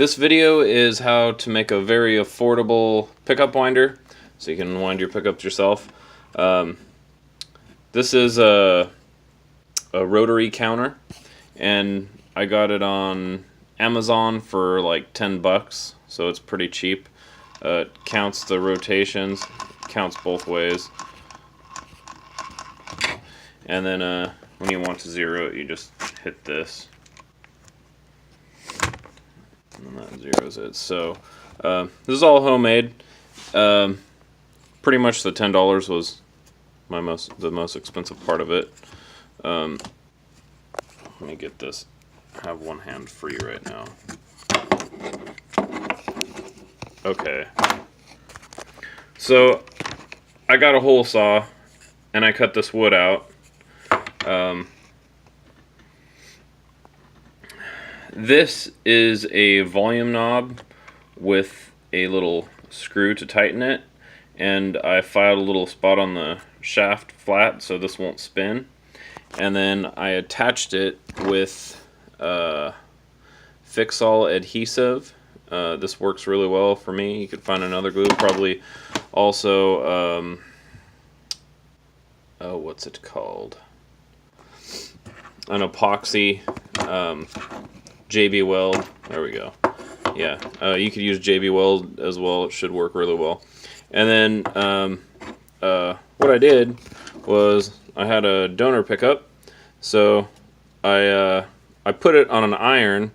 This video is how to make a very affordable pickup winder, so you can wind your pickups yourself. This is a rotary counter, and I got it on Amazon for like 10 bucks, so it's pretty cheap. It counts the rotations, counts both ways, and then when you want to zero it, you just hit this, and that zeroes it. So this is all homemade. Pretty much the $10 was the most expensive part of it. Let me get this. I have one hand free right now. Okay. So I got a hole saw and I cut this wood out. This is a volume knob with a little screw to tighten it, and I filed a little spot on the shaft flat so this won't spin, and then I attached it with Fix-All adhesive. This works really well for me. You could find another glue, probably also oh, what's it called? An epoxy, JB Weld. There we go. Yeah, you could use JB Weld as well. It should work really well. And then what I did was I had a donor pickup, so I put it on an iron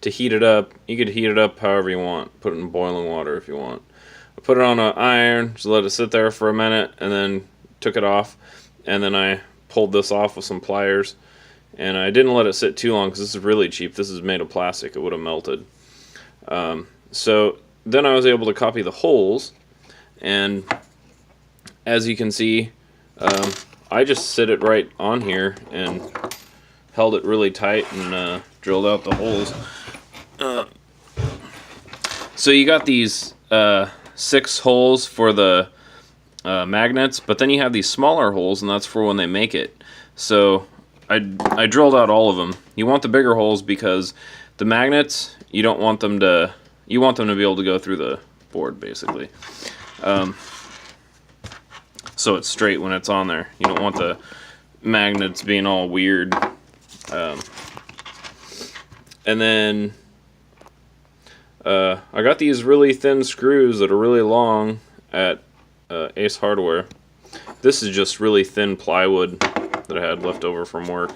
to heat it up. You could heat it up however you want. Put it in boiling water if you want. I put it on an iron, just let it sit there for a minute, and then took it off. And then I pulled this off with some pliers. And I didn't let it sit too long because this is really cheap. This is made of plastic. It would have melted. So then I was able to copy the holes. And as you can see, I just sit it right on here and held it really tight and drilled out the holes. So you got these 6 holes for the magnets, but then you have these smaller holes, and that's for when they make it. So I drilled out all of them. You want the bigger holes because the magnets, you want them to be able to go through the board, basically. So it's straight when it's on there. You don't want the magnets being all weird. And then I got these really thin screws that are really long at Ace Hardware. This is just really thin plywood that I had left over from work.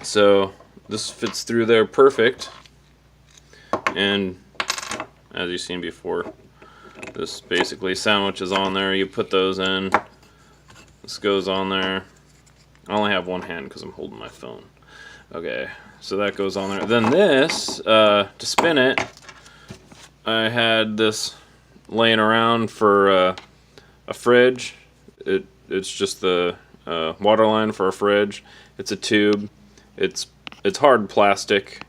So this fits through there perfect. And as you've seen before, this basically sandwiches on there. You put those in. This goes on there. I only have one hand because I'm holding my phone. Okay, so that goes on there. Then this, to spin it, I had this laying around for a fridge. It's just the water line for a fridge. It's a tube. It's hard plastic.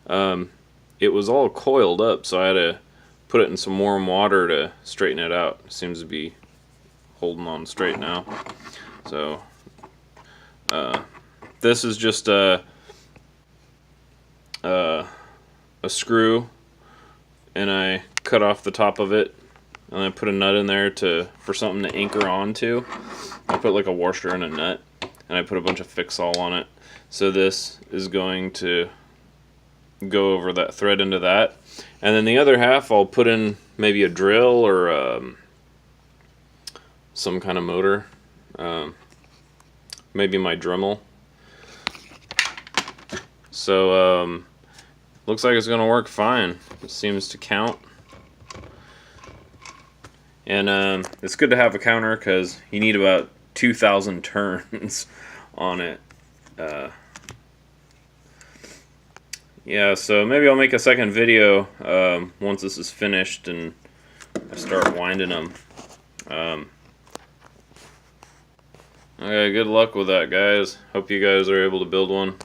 It was all coiled up, so I had to put it in some warm water to straighten it out. It seems to be holding on straight now. So this is just a screw, and I cut off the top of it, and I put a nut in there for something to anchor onto. I put like a washer and a nut, and I put a bunch of Fix-All on it. So this is going to go over that thread into that, and then the other half I'll put in maybe a drill or some kind of motor, maybe my Dremel. So looks like it's gonna work fine. It seems to count. And it's good to have a counter because you need about 2,000 turns on it. Yeah, so maybe I'll make a second video once this is finished and I start winding them. Okay, good luck with that, guys. Hope you guys are able to build one.